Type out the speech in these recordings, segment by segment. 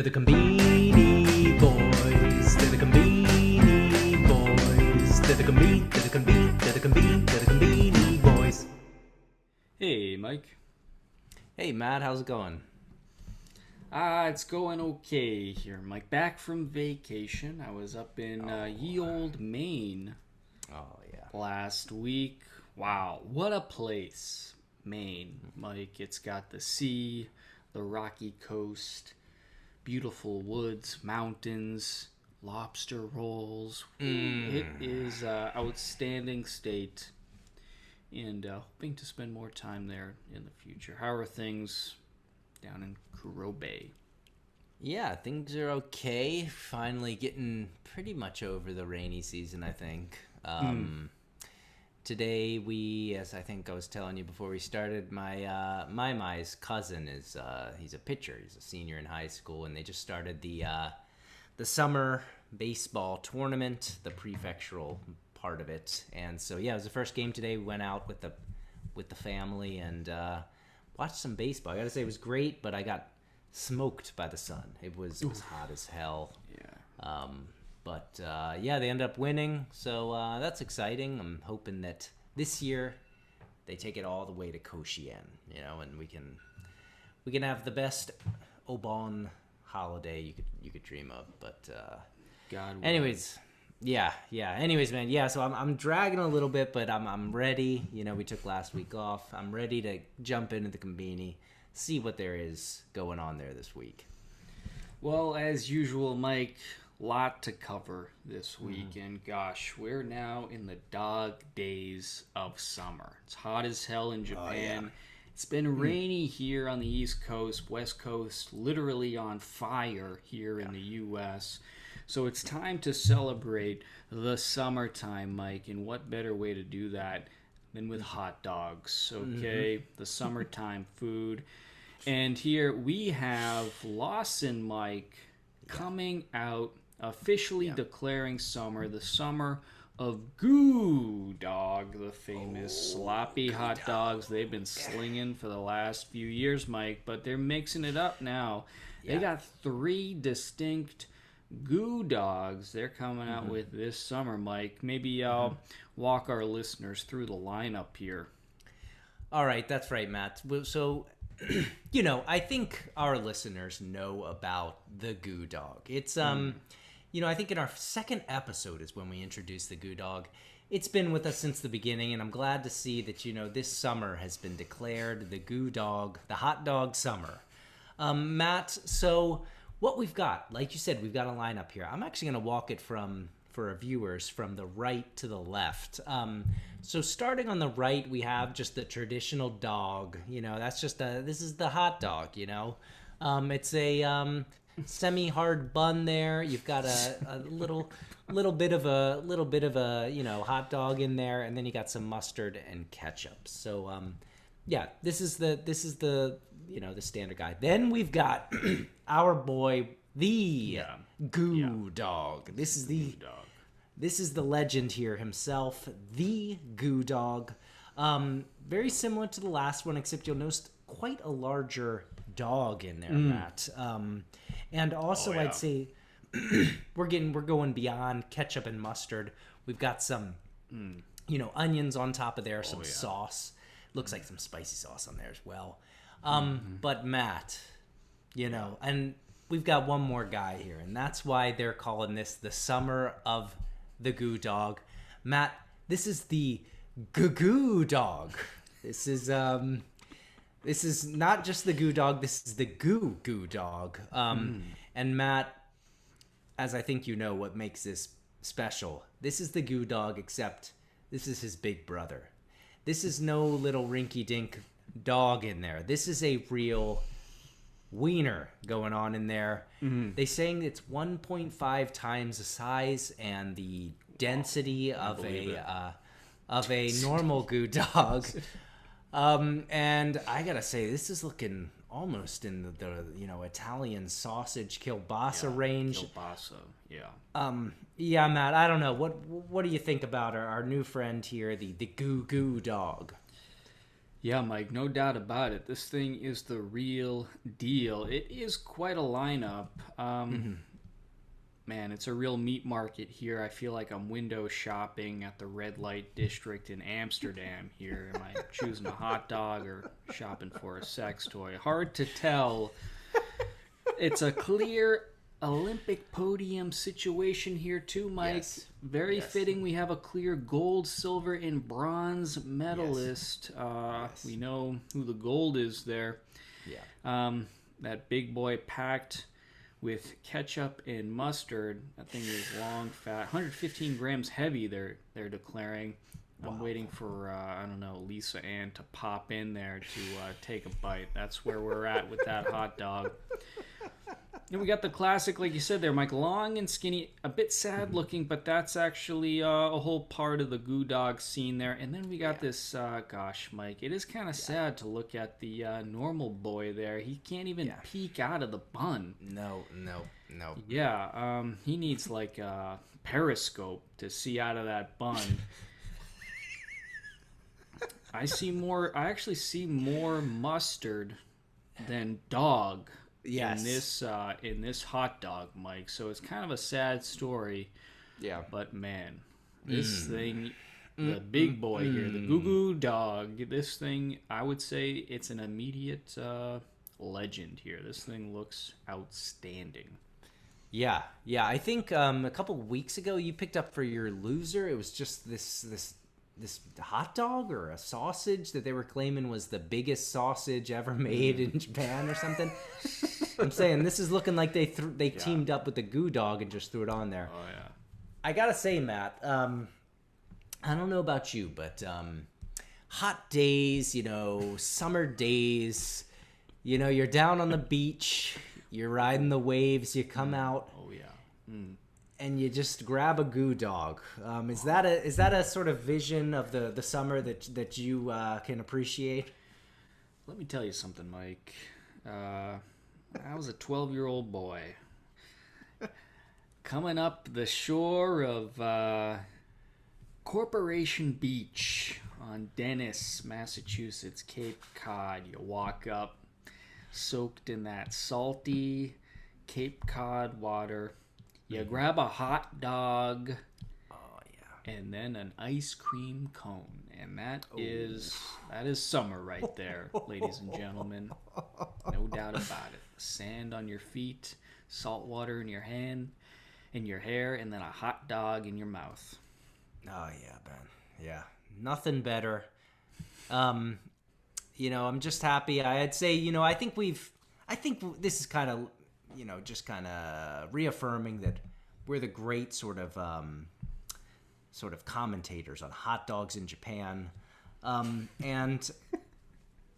They're the Conbini boys. They're the Conbini boys. They're the Conbini boys. Hey, Mike. Hey, Matt, how's it going? It's going okay here, Mike. Back from vacation. I was up in ye old Maine Oh, yeah. last week. Wow, what a place, Maine, Mike. It's got the sea, the rocky coast, beautiful woods, mountains, lobster rolls. It is outstanding state, and hoping to spend more time there in the future. How are things down in Karaage? Yeah, things are okay. Finally getting pretty much over the rainy season, I think. Today as I think I was telling you before we started, my cousin is he's a pitcher. He's a senior in high school, and they just started the summer baseball tournament, the prefectural part of it. And so yeah, it was the first game today. We went out with the family and watched some baseball. I gotta say it was great, but I got smoked by the sun. It was hot as hell. Yeah. But yeah, they ended up winning, so that's exciting. I'm hoping that this year they take it all the way to Koshien, and we can have the best Obon holiday you could dream of. But God willing. anyways, yeah. Anyways, man, yeah. So I'm dragging a little bit, but I'm ready. We took last week off. I'm ready to jump into the Conbini, see what there is going on there this week. Well, as usual, Mike, lot to cover this week, and gosh, we're now in the dog days of summer. It's hot as hell in Japan. yeah. It's been rainy here on the East Coast, West Coast, literally on fire here in the U.S. So it's time to celebrate the summertime, Mike, and what better way to do that than with hot dogs, okay? The summertime food. And here we have Lawson, Mike, coming out, officially declaring summer, the summer of Gooodog, the famous sloppy hot dogs they've been slinging for the last few years, Mike, but they're mixing it up now. They got 3 distinct Goodogs they're coming out with this summer, Mike. Maybe I'll walk our listeners through the lineup here. All right, that's right, Matt. So, I think our listeners know about the Goodog. It's I think in our second episode is when we introduced the Goodog. It's been with us since the beginning, and I'm glad to see that this summer has been declared the Goodog, the hot dog summer. Matt, so what we've got, like you said, we've got a lineup here. I'm actually going to walk it for our viewers from the right to the left. So starting on the right, we have just the traditional dog. That's just this is the hot dog. It's a semi-hard bun there. You've got a little bit of a hot dog in there, and then you got some mustard and ketchup. So yeah, this is the the standard guy. Then we've got our boy, the Goo Dog. This is the legend here himself, the Goo Dog. Very similar to the last one, except you'll notice quite a larger dog in there, Matt. And also, I'd say we're going beyond ketchup and mustard. We've got some, onions on top of there, some sauce. Looks like some spicy sauce on there as well. But Matt, and we've got one more guy here, and that's why they're calling this the summer of the Goo Dog. Matt, this is the Goo Dog. This is not just the Goo Dog. This is the Goo Dog. And Matt, as I think you know, what makes this special. This is the Goo Dog, except this is his big brother. This is no little rinky-dink dog in there. This is a real wiener going on in there. They saying it's 1.5 times the size and the density of a normal Goo Dog. And I gotta say, this is looking almost in the Italian sausage kielbasa range. Kielbasa, yeah. Yeah, Matt, I don't know. What do you think about our new friend here, the Goo Dog? Yeah, Mike, no doubt about it. This thing is the real deal. It is quite a lineup. Man, it's a real meat market here. I feel like I'm window shopping at the red light district in Amsterdam here. Am I choosing a hot dog or shopping for a sex toy? Hard to tell. It's a clear Olympic podium situation here too, Mike. Yes. Very Yes. fitting. We have a clear gold, silver, and bronze medalist. Yes. We know who the gold is there. Yeah. That big boy packed with ketchup and mustard. That thing is long, fat, 115 grams heavy. They're declaring. I'm waiting for I don't know, Lisa Ann to pop in there to take a bite. That's where we're at with that hot dog. And we got the classic, like you said there, Mike, long and skinny, a bit sad looking, but that's actually a whole part of the Gooodog scene there. And then we got this, gosh, Mike, it is kind of sad to look at the normal boy there. He can't even peek out of the bun. No. Yeah, he needs like a periscope to see out of that bun. I actually see more mustard than dog. Yes. In this hot dog, Mike. So it's kind of a sad story. Yeah. But man, this thing, the big boy here, the Gooodog, this thing, I would say it's an immediate legend here. This thing looks outstanding. Yeah. I think a couple weeks ago you picked up for your loser. It was just this hot dog or a sausage that they were claiming was the biggest sausage ever made in Japan or something. I'm saying this is looking like they teamed up with the Gooodog and just threw it on there. Oh yeah. I gotta say, Matt, I don't know about you, but hot days, summer days, you're down on the beach, you're riding the waves, you come out. Oh yeah. And you just grab a Gooodog. Is that a sort of vision of the summer that you can appreciate? Let me tell you something, Mike. I was a 12-year-old boy coming up the shore of Corporation Beach on Dennis, Massachusetts, Cape Cod. You walk up, soaked in that salty Cape Cod water. You grab a hot dog. Oh yeah. And then an ice cream cone. And that is summer right there, ladies and gentlemen. No doubt about it. Sand on your feet, salt water in your hand, in your hair, and then a hot dog in your mouth. Oh yeah, Ben. Yeah. Nothing better. I'm just happy. I'd say, I think this is kind of, just kind of reaffirming that we're the great sort of commentators on hot dogs in Japan. And,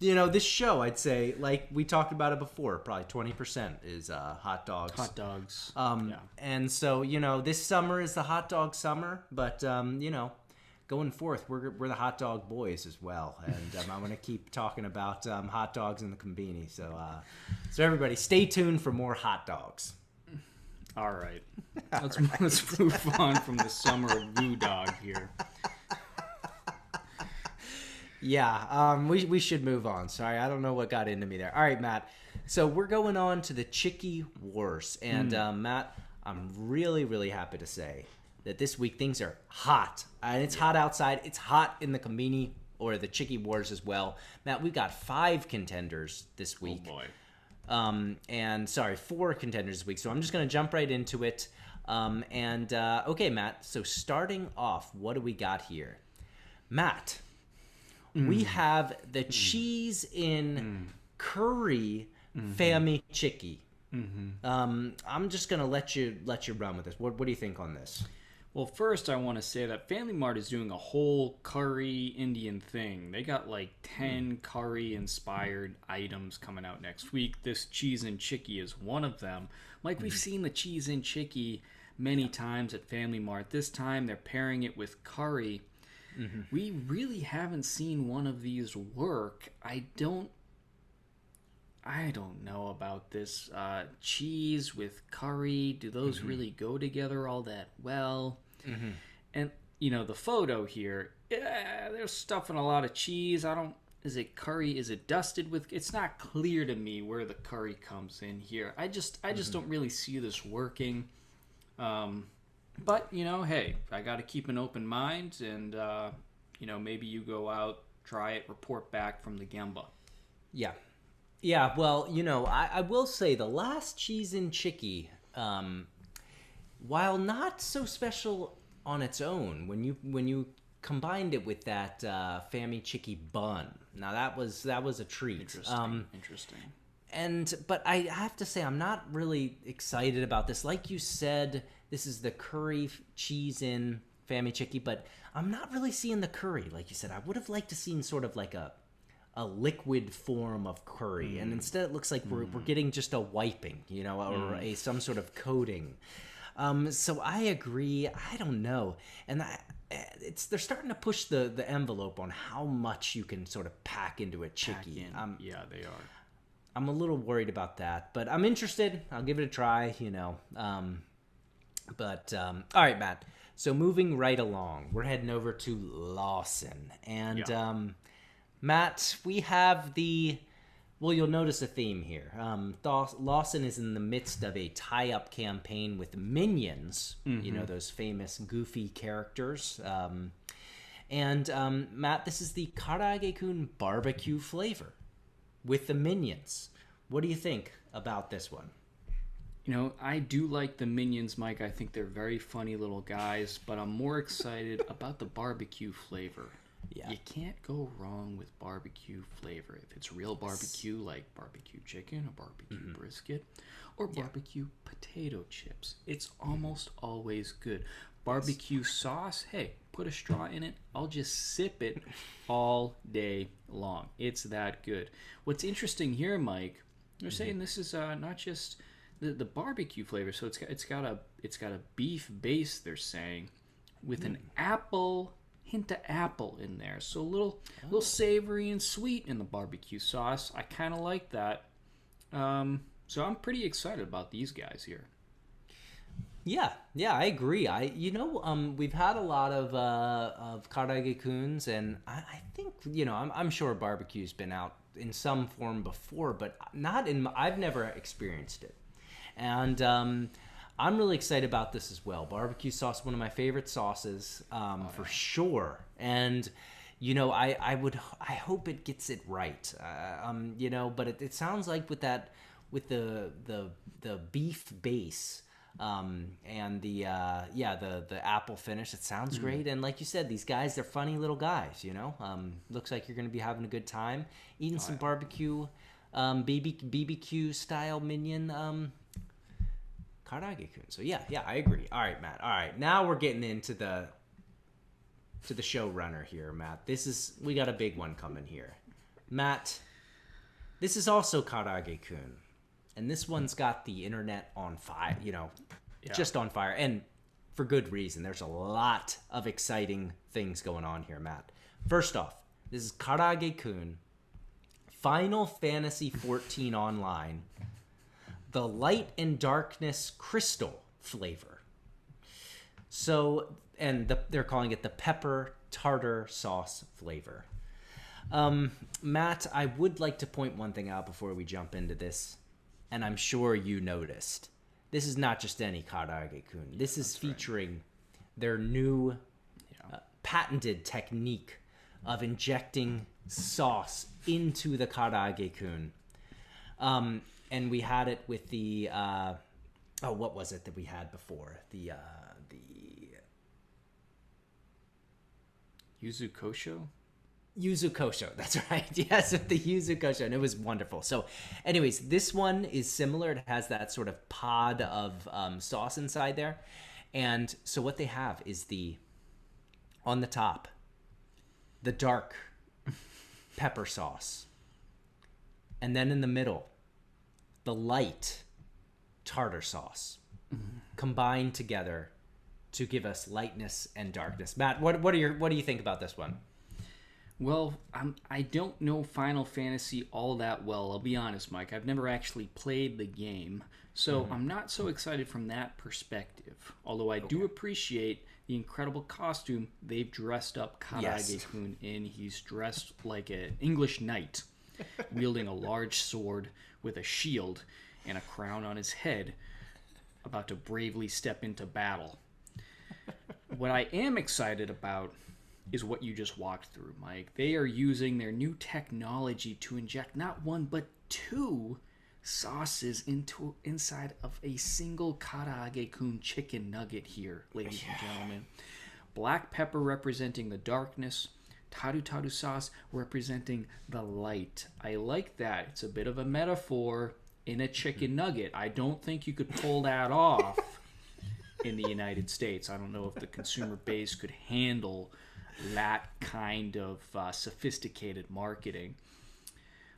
this show, I'd say, like we talked about it before, probably 20% is hot dogs. Hot dogs. Yeah. And so, this summer is the hot dog summer, but, going forth, we're the hot dog boys as well. And I'm going to keep talking about hot dogs in the Konbini. So everybody, stay tuned for more hot dogs. All right. Let's move on from the summer of Gooodog here. Yeah, we should move on. Sorry, I don't know what got into me there. All right, Matt. So we're going on to the Chiki Wars. And Matt, I'm really, really happy to say that this week things are hot. And it's hot outside. It's hot in the Konbini or the Chiki Wars as well. Matt, we've got 5 contenders this week. Oh, boy. 4 contenders this week. So I'm just going to jump right into it. Okay, Matt. So starting off, what do we got here? Matt, we have the cheese in curry Famichiki. I'm just going to let you run with this. What do you think on this? Well, first I want to say that Family Mart is doing a whole curry Indian thing. They got like 10 curry-inspired items coming out next week. This cheese and chicky is one of them. Like, we've seen the cheese and chicky many times at Family Mart. This time they're pairing it with curry. We really haven't seen one of these work. I don't know about this cheese with curry. Do those really go together all that well? And the photo here, they're stuffing a lot of cheese. I is it curry? Is it dusted with? It's not clear to me where the curry comes in here. I just don't really see this working. But hey, I got to keep an open mind, and maybe you go out, try it, report back from the Gemba. Yeah. Yeah, well, I will say the last cheese in Chiki, while not so special on its own, when you combined it with that Famichiki bun, now that was a treat. Interesting. But I have to say, I'm not really excited about this. Like you said, this is the curry cheese in Famichiki, but I'm not really seeing the curry. Like you said, I would have liked to seen sort of like a liquid form of curry, and instead it looks like we're getting just a wiping, or some sort of coating. So I agree. I don't know, and they're starting to push the envelope on how much you can sort of pack into a Chiki. Yeah, they are. I'm a little worried about that, but I'm interested. I'll give it a try, But all right, Matt. So moving right along, we're heading over to Lawson, and Matt, we have you'll notice a theme here. Lawson is in the midst of a tie-up campaign with Minions, those famous goofy characters. Matt, this is the Karaage-kun barbecue flavor with the Minions. What do you think about this one? I do like the Minions, Mike. I think they're very funny little guys, but I'm more excited about the barbecue flavor. Yeah. You can't go wrong with barbecue flavor. If it's real barbecue, like barbecue chicken or barbecue brisket, or barbecue potato chips, it's almost always good. Barbecue sauce, hey, put a straw in it. I'll just sip it all day long. It's that good. What's interesting here, Mike, they're saying this is not just the barbecue flavor. So it's got a beef base, they're saying, with an hint of apple in there, so a little savory and sweet in the barbecue sauce. I kind of like that. So I'm pretty excited about these guys here. Yeah, I agree. We've had a lot of Karaage-kuns, and I think I'm sure barbecue's been out in some form before, but I've never experienced it, and I'm really excited about this as well. Barbecue sauce, one of my favorite sauces, for sure. And I hope it gets it right. But it sounds like with the beef base, and the apple finish, it sounds great. And like you said, these guys, they're funny little guys. Looks like you're gonna be having a good time eating some barbecue, BBQ style Minion. Karaage-kun. So yeah, I agree. All right, Matt. All right, now we're getting into the showrunner here, Matt. We got a big one coming here, Matt. This is also Karaage-kun, and this one's got the internet on fire. Just on fire, and for good reason. There's a lot of exciting things going on here, Matt. First off, this is Karaage-kun, Final Fantasy XIV Online. The light and darkness crystal flavor. So, and they're calling it the pepper tartar sauce flavor. Matt, I would like to point one thing out before we jump into this, and I'm sure you noticed. This is not just any Karaage-kun. This is featuring their new patented technique of injecting sauce into the Karaage-kun. And we had it with the what was it that we had before? The Yuzu Kosho? Yuzu Kosho, that's right. Yes, with the Yuzu Kosho, and it was wonderful. So anyways, this one is similar. It has that sort of pod of sauce inside there. And so what they have is on the top, the dark pepper sauce. And then in the middle, the light tartar sauce combined together to give us lightness and darkness. Matt, what do you think about this one? Well, I don't know Final Fantasy all that well. I'll be honest, Mike. I've never actually played the game, so I'm not so excited from that perspective. Although I do appreciate the incredible costume they've dressed up Karaage-kun in. He's dressed like an English knight, wielding a large sword with a shield and a crown on his head, about to bravely step into battle. What I am excited about is what you just walked through, Mike. They are using their new technology to inject not one but two sauces inside of a single Karaage-kun chicken nugget here, ladies and gentlemen. Black pepper representing the darkness, taru taru sauce representing the light. I like that. It's a bit of a metaphor in a chicken nugget. I don't think you could pull that off in the United States. I don't know if the consumer base could handle that kind of sophisticated marketing.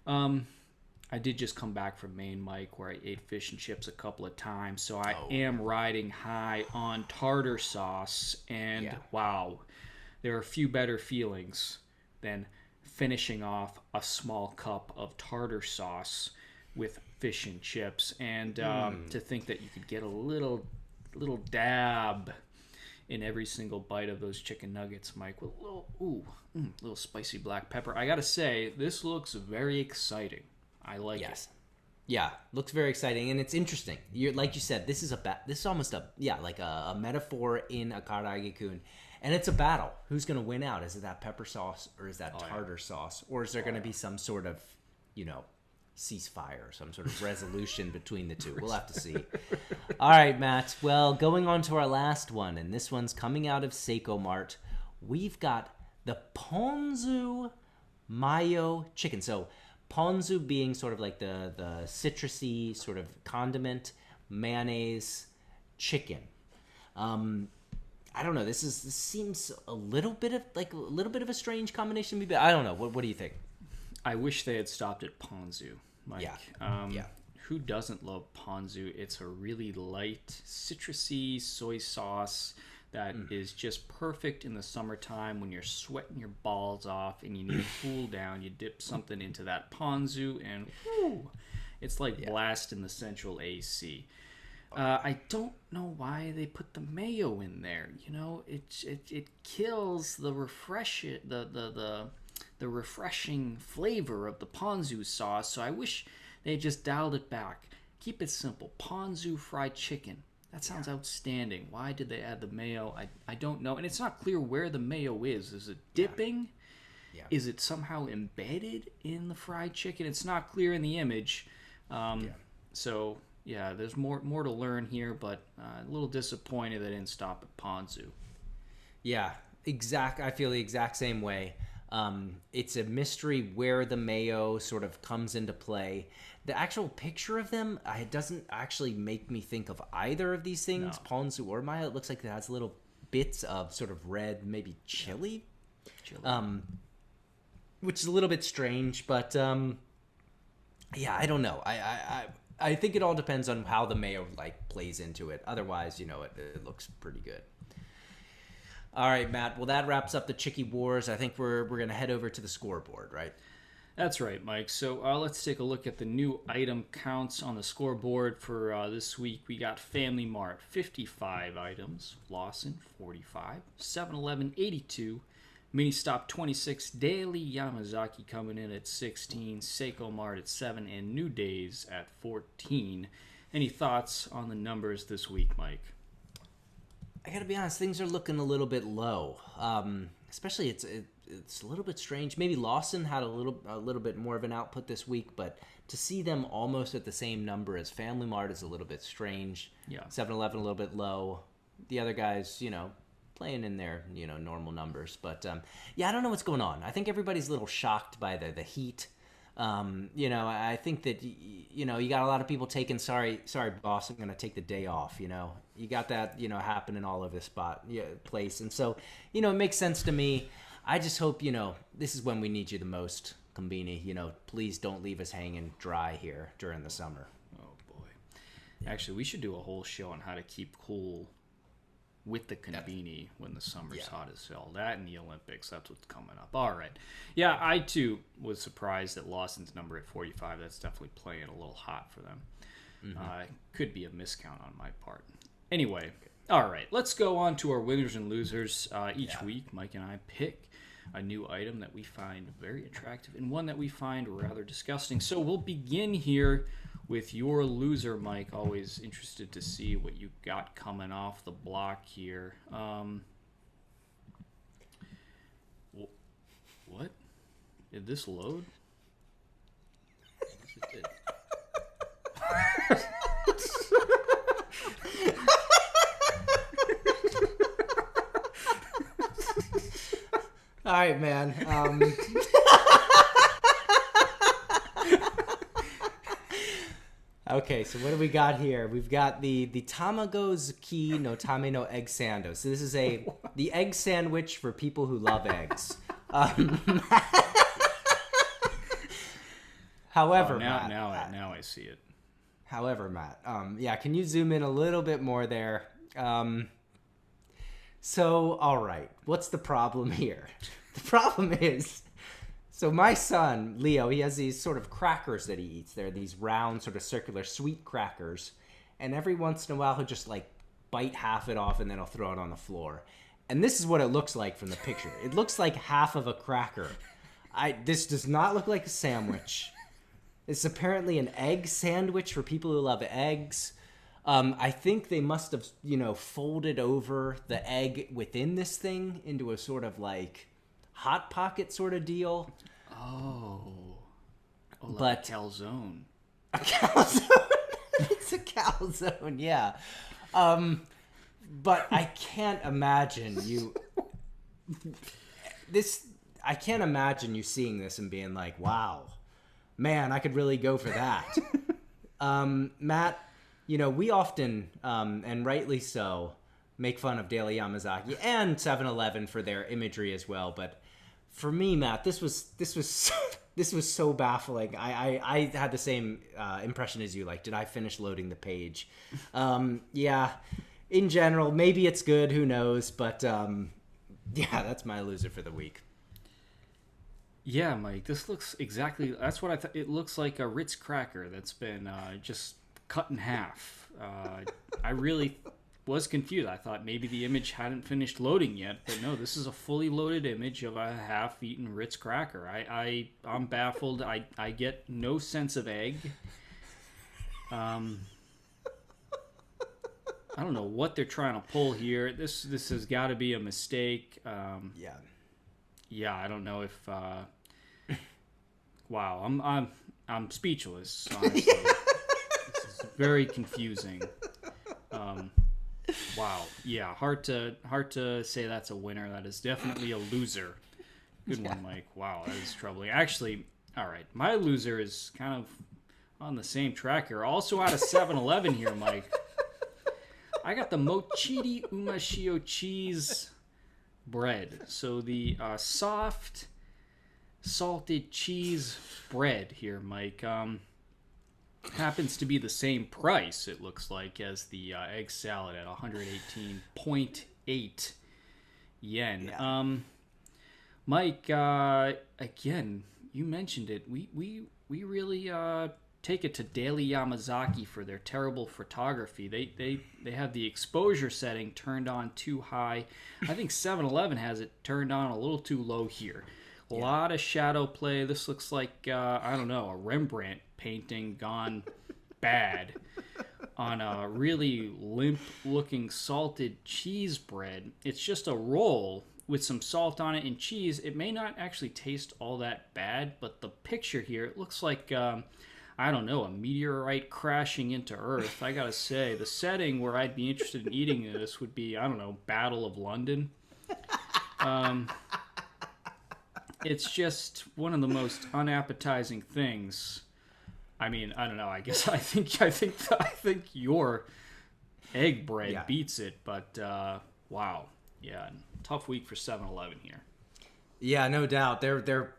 I did just come back from Maine, Mike, where I ate fish and chips a couple of times, so I am riding high on tartar sauce, and wow, there are a few better feelings than finishing off a small cup of tartar sauce with fish and chips, and to think that you could get a little dab in every single bite of those chicken nuggets, Mike, with a little spicy black pepper. I gotta say, this looks very exciting. I like it. Yeah, looks very exciting, and it's interesting. Like you said, this is almost a metaphor in a Karaage-kun, and it's a battle. Who's gonna win out? Is it that pepper sauce or is that tartar sauce, or is there gonna be some sort of ceasefire, some sort of resolution between the two? We'll have to see. All right, Matt. Well, going on to our last one, and this one's coming out of Seiko Mart. We've got the ponzu mayo chicken. So ponzu being sort of like the citrusy sort of condiment, mayonnaise, chicken. I don't know. This seems a little bit of a strange combination. Maybe I don't know. What do you think? I wish they had stopped at ponzu, Mike. Yeah. Who doesn't love ponzu? It's a really light, citrusy soy sauce that is just perfect in the summertime when you're sweating your balls off and you need to cool down. You dip something into that ponzu and whoo, it's like blasting the central AC. I don't know why they put the mayo in there. It kills the the refreshing flavor of the ponzu sauce, so I wish they just dialed it back. Keep it simple. Ponzu fried chicken. That sounds outstanding. Why did they add the mayo? I don't know. And it's not clear where the mayo is. Is it dipping? Yeah. Is it somehow embedded in the fried chicken? It's not clear in the image. So, there's more to learn here, but a little disappointed they didn't stop at ponzu. Yeah, I feel the exact same way. It's a mystery where the mayo sort of comes into play. The actual picture of them, it doesn't actually make me think of either of these things, ponzu or mayo. It looks like it has little bits of sort of red, maybe chili. Which is a little bit strange, but I don't know. I think it all depends on how the mayo plays into it. Otherwise, it looks pretty good. All right, Matt. Well, that wraps up the Chiki Wars. I think we're going to head over to the scoreboard, right? That's right, Mike. So let's take a look at the new item counts on the scoreboard for this week. We got Family Mart, 55 items. Lawson, 45. 7-Eleven, 82. Mini Stop, 26. Daily Yamazaki coming in at 16. Seiko Mart at 7. And New Days at 14. Any thoughts on the numbers this week, Mike? I gotta be honest, things are looking a little bit low. Especially it's a little bit strange. Maybe Lawson had a little bit more of an output this week, but to see them almost at the same number as Family Mart is a little bit strange. 7-Eleven a little bit low. The other guys, playing in their normal numbers. But I don't know what's going on. I think everybody's a little shocked by the heat. I think that you got a lot of people taking sorry boss, I'm gonna take the day off. You got that happening all over the place, and so it makes sense to me. I just hope this is when we need you the most, Kombini. Please don't leave us hanging dry here during the summer. Oh boy. Actually, we should do a whole show on how to keep cool with the conveni when the summer's hot as hell. That and the Olympics, that's what's coming up. All right. Yeah, I too was surprised at Lawson's number at 45. That's definitely playing a little hot for them. Could be a miscount on my part. Anyway, all right. Let's go on to our winners and losers. Each week, Mike and I pick a new item that we find very attractive and one that we find rather disgusting. So we'll begin here with your loser, Mike. Always interested to see what you got coming off the block here. What? Did this load? Yes, it did. All right, man. Okay, so what do we got here? We've got the Tamagozqui no Tame no egg sando. So this is the egg sandwich for people who love eggs. However, Matt, now I see it. However, Matt, can you zoom in a little bit more there? So, all right, what's the problem here? The problem is, so my son, Leo, he has these sort of crackers that he eats. They're these round, sort of circular sweet crackers. And every once in a while, he'll just like bite half it off and then he'll throw it on the floor. And this is what it looks like from the picture. It looks like half of a cracker. This does not look like a sandwich. It's apparently an egg sandwich for people who love eggs. I think they must have, folded over the egg within this thing into a sort of like Hot Pocket sort of deal. Like a calzone. A calzone. It's a calzone, yeah. But I can't imagine I can't imagine you seeing this and being like, wow, man, I could really go for that. Matt, we often, and rightly so, make fun of Daily Yamazaki and 7-Eleven for their imagery as well. But for me, Matt, this was so baffling. I had the same impression as you. Like, did I finish loading the page? Yeah. In general, maybe it's good. Who knows? But that's my loser for the week. Yeah, Mike. This looks exactly. That's what I thought. It looks like a Ritz cracker that's been just cut in half. I really was confused. I thought maybe the image hadn't finished loading yet, but no, this is a fully loaded image of a half-eaten Ritz cracker. I'm baffled. I get no sense of egg. I don't know what they're trying to pull here. This has got to be a mistake. Yeah, I don't know if. Wow, I'm speechless. Honestly, this is very confusing. Wow, yeah, hard to say that's a winner. That is definitely a loser. Good one, Mike. Wow, that is troubling. Actually, all right, my loser is kind of on the same track here. Also out of 7-Eleven here, Mike. I got the Chidi Umashio cheese bread. So the soft, salted cheese bread here, Mike. Happens to be the same price, it looks like, as the egg salad at 118.8 yen. Yeah. Mike, again, you mentioned it. We really take it to Daily Yamazaki for their terrible photography. They have the exposure setting turned on too high. I think 7-Eleven has it turned on a little too low here. A lot of shadow play. This looks like, I don't know, a Rembrandt painting gone bad on a really limp-looking salted cheese bread. It's just a roll with some salt on it and cheese. It may not actually taste all that bad, but the picture here, it looks like, I don't know, a meteorite crashing into Earth. I gotta say, the setting where I'd be interested in eating this would be, I don't know, Battle of London. It's just one of the most unappetizing things. I mean, I don't know. I guess I think your egg bread beats it. But wow, yeah, tough week for 7-Eleven here. Yeah, no doubt. Their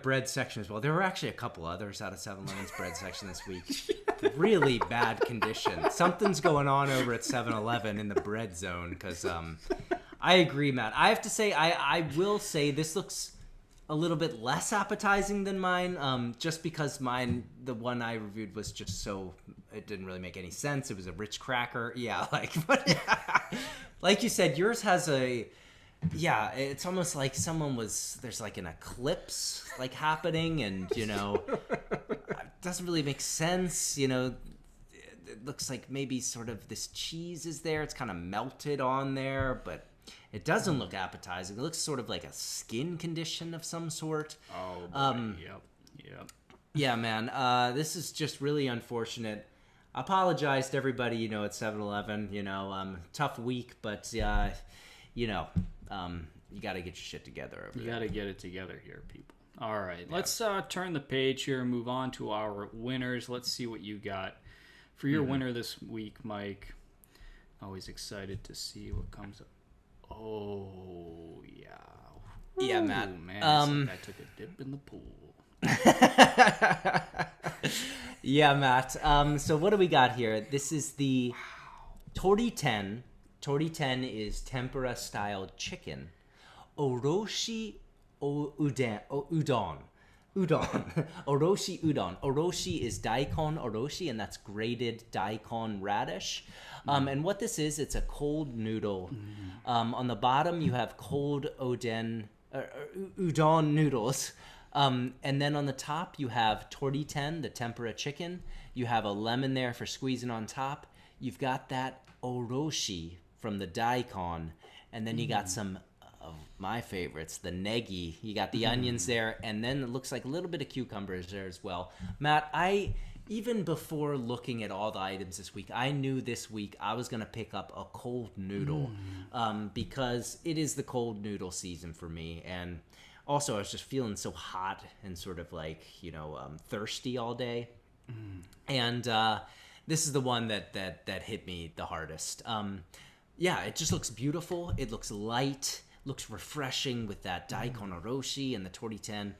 bread section as well. There were actually a couple others out of 7-Eleven's bread section this week. Really bad condition. Something's going on over at 7-Eleven in the bread zone because I agree, Matt. I have to say, I will say this looks a little bit less appetizing than mine, just because mine, the one I reviewed, was just so, it didn't really make any sense. It was a rich cracker. Yeah, like you said, yours has it's almost like there's like an eclipse like happening, and it doesn't really make sense. It looks like maybe sort of this cheese is there. It's kind of melted on there, but it doesn't look appetizing. It looks sort of like a skin condition of some sort. Oh, boy. Yep. Yeah, man. This is just really unfortunate. I apologize to everybody, at 7-Eleven. Tough week, but you got to get your shit together over there. You got to get it together here, people. All right, let's turn the page here and move on to our winners. Let's see what you got for your winner this week, Mike. Always excited to see what comes up. Oh, yeah. Yeah, Matt. Ooh, man, it's like I took a dip in the pool. Yeah, Matt. So what do we got here? This is the Tori-ten. Tori-ten is tempura-style chicken. Oroshi udon. Oroshi udon. Oroshi is daikon oroshi, and that's grated daikon radish. And what this is, it's a cold noodle. On the bottom, you have cold udon noodles. And then on the top, you have Tori-ten, the tempura chicken. You have a lemon there for squeezing on top. You've got that oroshi from the daikon. And then you got some of my favorites, the negi. You got the onions there. And then it looks like a little bit of cucumbers there as well. Matt, even before looking at all the items this week, I knew this week I was going to pick up a cold noodle because it is the cold noodle season for me. And also, I was just feeling so hot and sort of like, thirsty all day. And this is the one that hit me the hardest. It just looks beautiful. It looks light, looks refreshing with that daikon oroshi and the Tori-ten.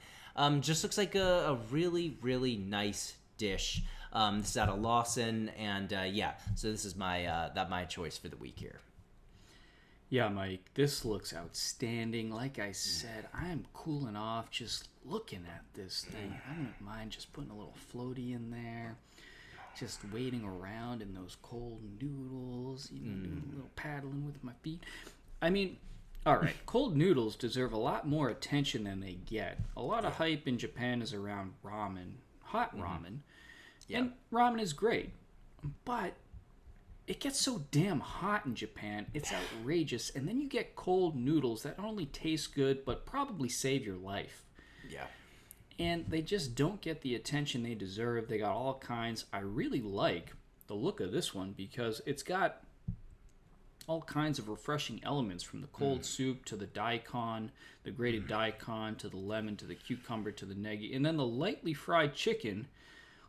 Just looks like a really, really nice dish. This is out of Lawson, and so this is my choice for the week here. Yeah, Mike, this looks outstanding. Like I said, I'm cooling off just looking at this thing. I wouldn't mind just putting a little floaty in there, just waiting around in those cold noodles, doing a little paddling with my feet. I mean, all right, cold noodles deserve a lot more attention than they get. A lot of hype in Japan is around ramen, hot ramen, and ramen is great, but it gets so damn hot in Japan, it's outrageous. And then you get cold noodles that not only taste good, but probably save your life. Yeah. And they just don't get the attention they deserve. They got all kinds. I really like the look of this one because it's got all kinds of refreshing elements, from the cold soup to the daikon, the grated daikon, to the lemon, to the cucumber, to the negi, and then the lightly fried chicken,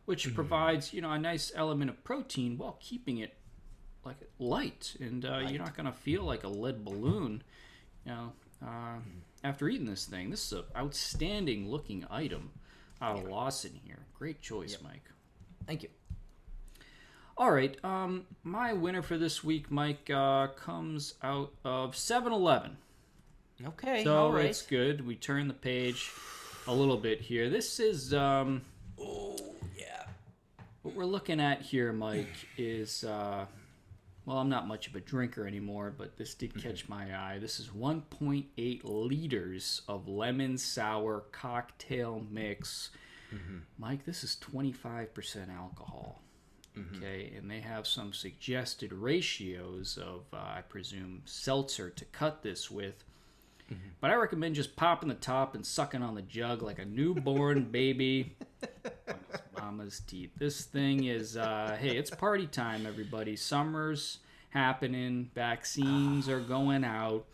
which provides, a nice element of protein while keeping it like light, and you're not gonna feel like a lead balloon, after eating this thing. This is an outstanding looking item out of Lawson here. Great choice, Mike. Thank you. All right, my winner for this week, Mike, comes out of 7-Eleven. Okay, So all right. it's good. We turn the page a little bit here. This is what we're looking at here, Mike, is well, I'm not much of a drinker anymore, but this did catch my eye. This is 1.8 liters of lemon sour cocktail mix. Mike, this is 25% alcohol. Okay, and they have some suggested ratios of, I presume, seltzer to cut this with. But I recommend just popping the top and sucking on the jug like a newborn baby on his mama's teeth. This thing is, hey, it's party time, everybody. Summer's happening. Vaccines are going out.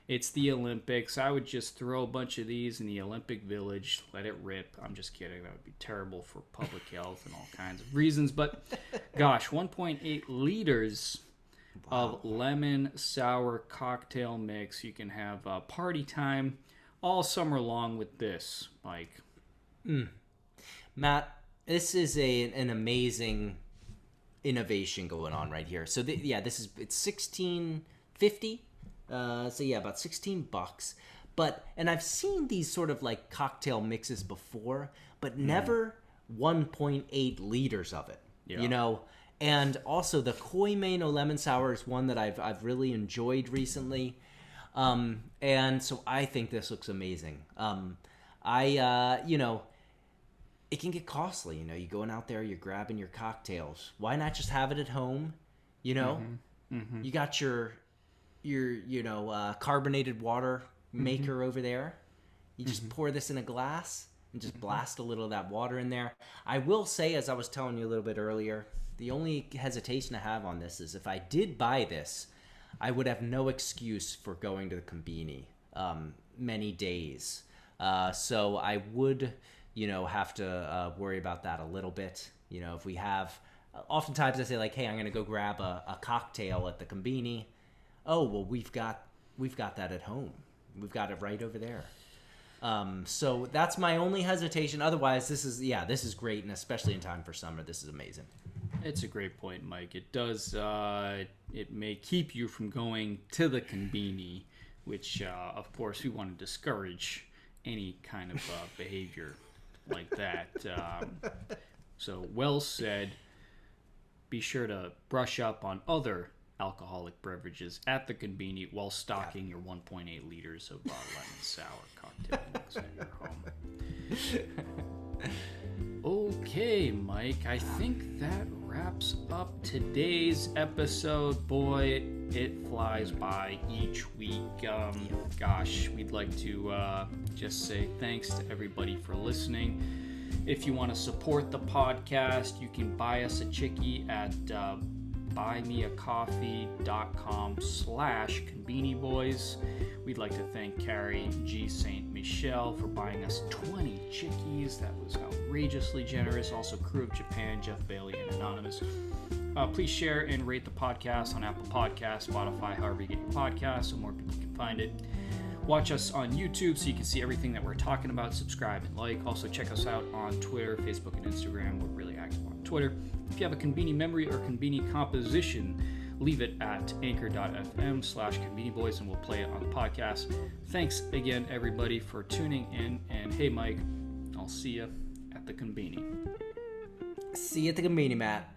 It's the Olympics. I would just throw a bunch of these in the Olympic Village. Let it rip. I'm just kidding. That would be terrible for public health and all kinds of reasons. But, gosh, 1.8 liters of lemon sour cocktail mix. You can have party time all summer long with this, Mike. Matt, this is an amazing innovation going on right here. So it's $16.50. So yeah, about $16. And I've seen these sort of like cocktail mixes before, but never 1.8 liters of it. Yeah. You know, and also the Koi no lemon sour is one that I've really enjoyed recently. And so I think this looks amazing. You know, it can get costly. You know, you're going out there, you're grabbing your cocktails. Why not just have it at home? You know, you got your carbonated water maker over there. You just pour this in a glass and just blast a little of that water in there. I will say, as I was telling you a little bit earlier, the only hesitation I have on this is if I did buy this, I would have no excuse for going to the Konbini many days. So I would, have to worry about that a little bit. You know, if we have, oftentimes I say like, hey, I'm going to go grab a cocktail at the Konbini. Oh, well, we've got that at home. We've got it right over there. So that's my only hesitation. Otherwise, this is great, and especially in time for summer, this is amazing. It's a great point, Mike. It does. It may keep you from going to the Konbini, which, of course, we want to discourage any kind of behavior like that. So, well said. Be sure to brush up on other alcoholic beverages at the Konbini while stocking your 1.8 liters of lemon sour cocktail mix at your home. Okay, Mike, I think that wraps up today's episode. Boy, it flies by each week. Gosh, we'd like to just say thanks to everybody for listening. If you want to support the podcast, you can buy us a Chiki at buymeacoffee.com/Konbini Boys. We'd like to thank Carrie G. St. Michel for buying us 20 Chikis. That was outrageously generous. Also, Crew of Japan, Jeff Bailey, and Anonymous. Please share and rate the podcast on Apple Podcasts, Spotify, however you get your podcasts, so more people can find it. Watch us on YouTube so you can see everything that we're talking about. Subscribe and like. Also, check us out on Twitter, Facebook, and Instagram. We're really active on Twitter. If you have a Konbini memory or Konbini composition, leave it at anchor.fm/Konbini Boys and we'll play it on the podcast. Thanks again, everybody, for tuning in. And hey, Mike, I'll see you at the Konbini. See you at the Konbini, Matt.